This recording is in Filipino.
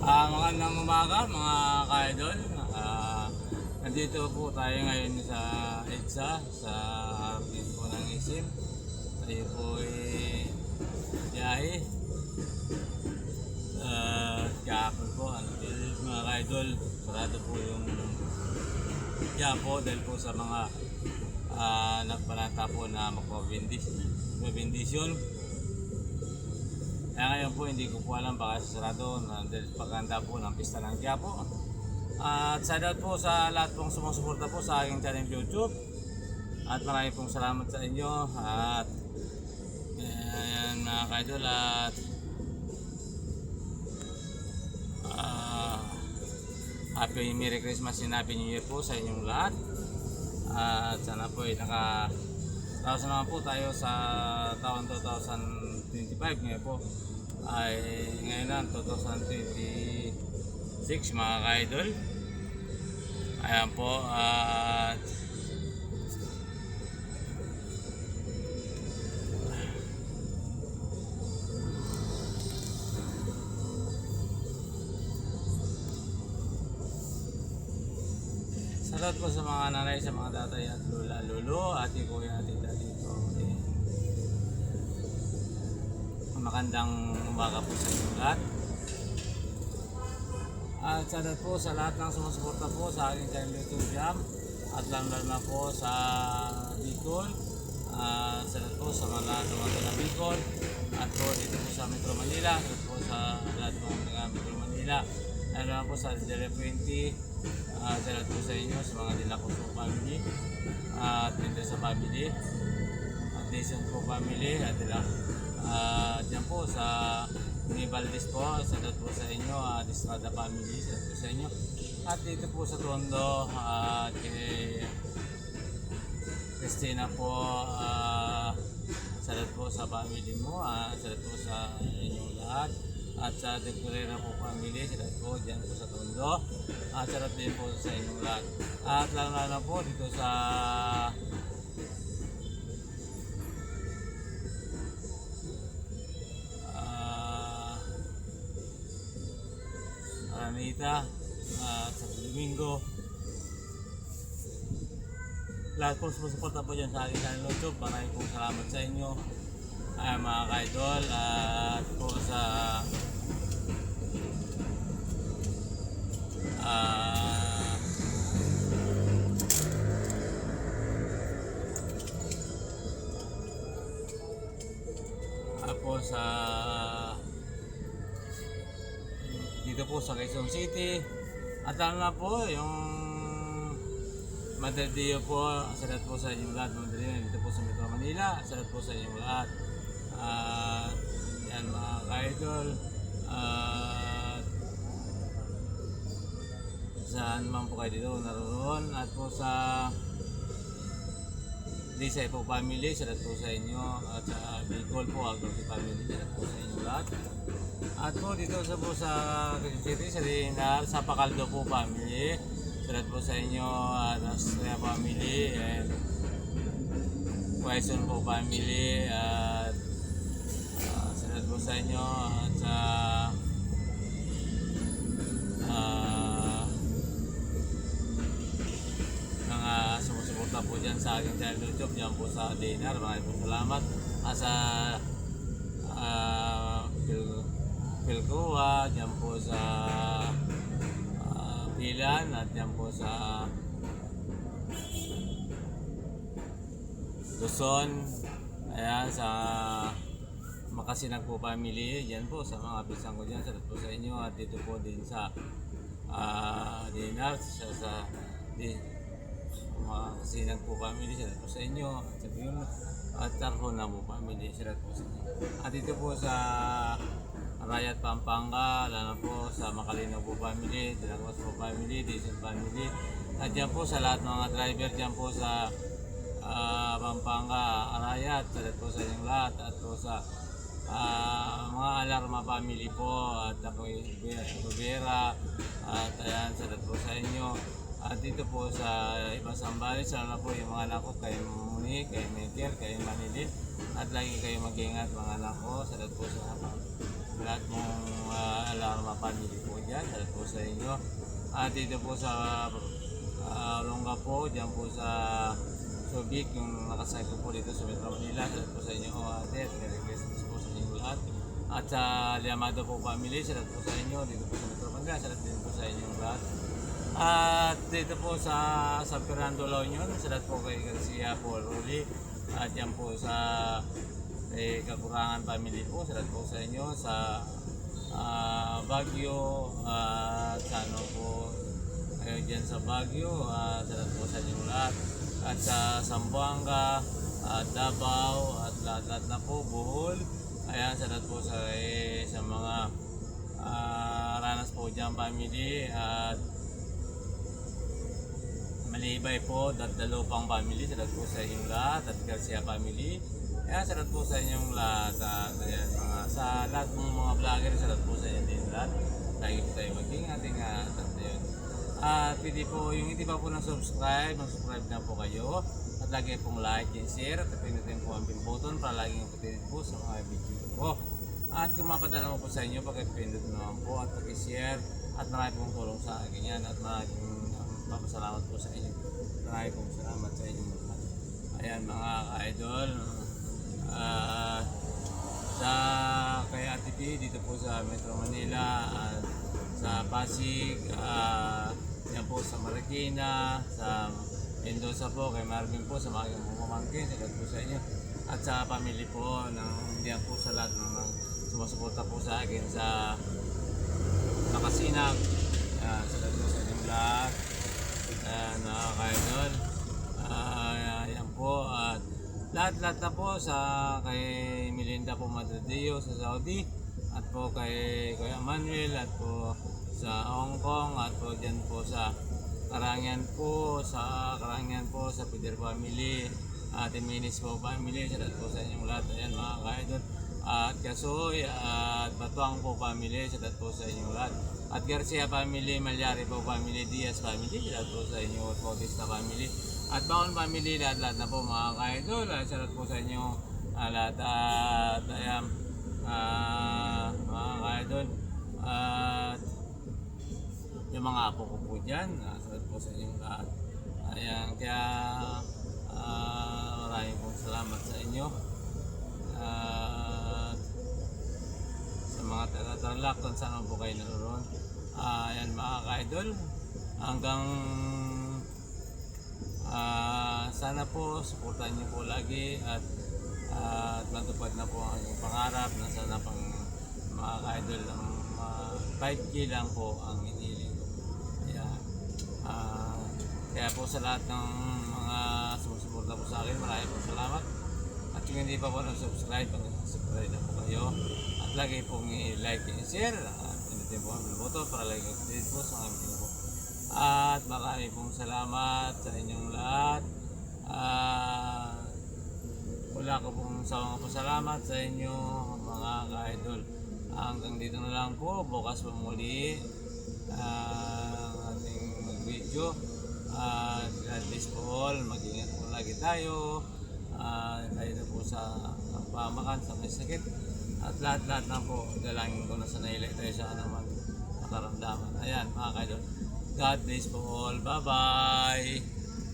Magandang umaga mga ka-idol. Nandito po tayo ngayon sa EDSA, sa harapin po ng ISIM. Tayo po biyahe. Kahapon po, mga ka-idol, sarado po yung Quiapo dahil po sa mga nagpanata po na magbibindisyon. Kaya ngayon po hindi ko po alam baka sarado dahil pagkanda po ng pista ng Quiapo. At shoutout po sa lahat pong sumusuporta po sa aking channel YouTube. At maraming pong salamat sa inyo. At ayan mga kaidol, at Happy Merry Christmas and Happy New Year po sa inyong lahat. At sana po tapos naman po tayo sa taon 2025 ngayon po ay ngayon na 2026 mga ka-idol. Ayan po, at salamat po sa mga nanay, sa mga tatay at lula, lulo, ate, kuya, ate, dito. Magandang umaga po sa inyong lahat. At salamat po sa lahat ng sumusuporta po sa aking channel YouTube Jam. At lalo na po sa Bicol. Salamat po sa mga tumatay na Bicol. At po dito po sa Metro Manila. Salamat po sa lahat po ng taga Metro Manila. Lalo na po sa Dele Puente. Salamat po sa inyo, sa mga Dilacoso family. At Mendoza family. At Dizon po family. At dyan po sa Nibaldes po, salamat po sa inyo, Estrada family, salamat po sa inyo. At dito po sa Tondo, kay Christina po, salamat po sa family mo, salamat po sa inyong lahat. At sa Decorera po family, salamat po dyan po sa Tondo. At salamat din po sa inyong lahat. At lalo po dito sa Aranita at sa Domingo. Lahat po sumusuporta po dyan sa aking channel YouTube. Maraming pong salamat sa inyo mga ka-idol. At po sa dito po sa Quezon City. At lalo na po yung Madridillo po, salamat po sa inyong lahat. Madridillo dito po sa Metro Manila, salamat po sa inyong lahat. Yan mga ka-idol. Saan man po kayo dito naroon. At po sa Disay po family, salamat po sa inyo. At sa Bicol po, Aglosi family, salamat po sa inyong lahat. At po dito sa Quezon City, sa Dinar, sa Pacaldo po family, salamat po sa inyo. At Astrea family, and Quezon po family, at salamat po sa inyo. At sa mga sumusuporta po dyan sa aking channel YouTube, dyan po sa Dinar, maraming po salamat. At sa Pilcoa, dyan po sa Pilan, at dyan po sa Luzon, ayan, sa Makasinag po family, dyan po sa mga pisang ko dyan, salamat po sa inyo. At dito po din sa Dinar, sa Makasinag po family, salamat po sa inyo. At Tarhona po family, salamat po sa inyo. At dito po sa Rayat Pampanga, lalo po sa Makalinaw po family, Dilagos po family, Dizon family. At dyan po sa lahat ng mga driver dyan po sa Pampanga, Arayat, salamat po sa inyong lahat. At po sa mga Alarma family po, at po Rivera, at ayan, salamat po sa inyo. At dito po sa ibang Sambales, lalo po yung mga anak ko, kay Monique, kay Meker, kay Manilin. At lagi kayo mag-ingat mga anak ko, salamat po sa lahat mong alarma family po dyan. Salat po sa inyo. At dito po sa Olonga po, dyan po sa Subic, yung nakasakay po dito sa Metro Manila. Salat po sa inyo, ate. Merry Christmas po sa inyo lahat. At sa Liamado po family, salat po sa inyo. Dito po sa Metro Manila, salat din po sa inyong lahat. At dito po sa San Fernando La Union, salat po kay Garcia Paul Ruli. At yan po sa Kakurangan family po, salat po sa inyo. Sa Baguio, sa ano po, kayo dyan sa Baguio, salat po sa inyo lahat. At sa Zamboanga, at Davao, at lahat-lahat na po, Bohol. Ayan, salat po sa mga Ranas po dyan family. At Malibay po, Dalupang family, salat po sa inyong lahat. At Garcia family. Ayan, salat po sa inyong lahat. Ayan, sa lahat ng mga vlogger, salat po sa inyo din lahat. Lagi po tayo mag-ingat, ingat. At yun. At pwede po, yung hindi pa po na-subscribe, mag-subscribe na po kayo. At lagi pong like and share. At pinutin po ang pin button para laging updated po sa mga video po. At kung mapadala mo po sa inyo, pag-pindot naman po at pag-share. At marami pong tulong sa akin yan. At maraming papasalamat po sa inyo. Marami pong salamat sa inyo. Ayan mga ka-idol. Sa kay Ate P dito po sa Metro Manila, sa Pasig, yan po sa Marikina, sa Mendoza po, kay Marvin po, sa mga pumamangkin, salat po sa inyo. At sa family po, diyan po sa lahat ng sumusuporta po sa akin sa Nakasinag, salat po sa inyong lahat. Nakaka-idol. Yan po. At lahat-lahat na po sa kay Melinda po Madridillo sa Saudi. At po kay Kuya Manuel. At po sa Hong Kong. At po dyan po sa Karangian po. Sa Peter family. At Minis po family. Salat po sa inyong lahat. Ayan mga ka-idol. At Kasoy. At Batuang po family. Salat po sa inyong lahat. At Garcia family, Malyari po family, Diaz family, lahat po sa inyo, at Bautista family, at Baon family, lahat-lahat na po mga ka-idol, salat po sa inyo, lahat at ayan, mga ka-idol, at yung mga apo ko po dyan, salat po sa inyo lahat. Ayan, kaya maraming pong salamat sa inyo. Sa mga taga-Tarlac kung saan po kayo naroon. Ayan mga ka-idol, hanggang sana po supportan niyo po lagi at matupad na po ang inyong pangarap na sana pang mga ka-idol ng 5K lang po ang hinihiling ko. Kaya po sa lahat ng mga sumusuporta po sa akin, maraming po salamat. At kung hindi pa po nag-subscribe, mag-subscribe na po kayo. At lagi pong i-like and share. At pinutin po ang button para lagi update po sa mga video po. At marami pong salamat sa inyong lahat. Wala ko pong sawang pasalamat sa inyo mga ka-idol. Hanggang dito na lang po. Bukas pa muli ang ating mag-video. God bless po all. Mag-ingat po lagi tayo. Tayo na po sa pamakan, sa may sakit. At lahat-lahat na po, dalangin ko na sa nailay tayo sa anumang nakaramdaman. Ayan mga kaidol. God bless po all. Bye-bye!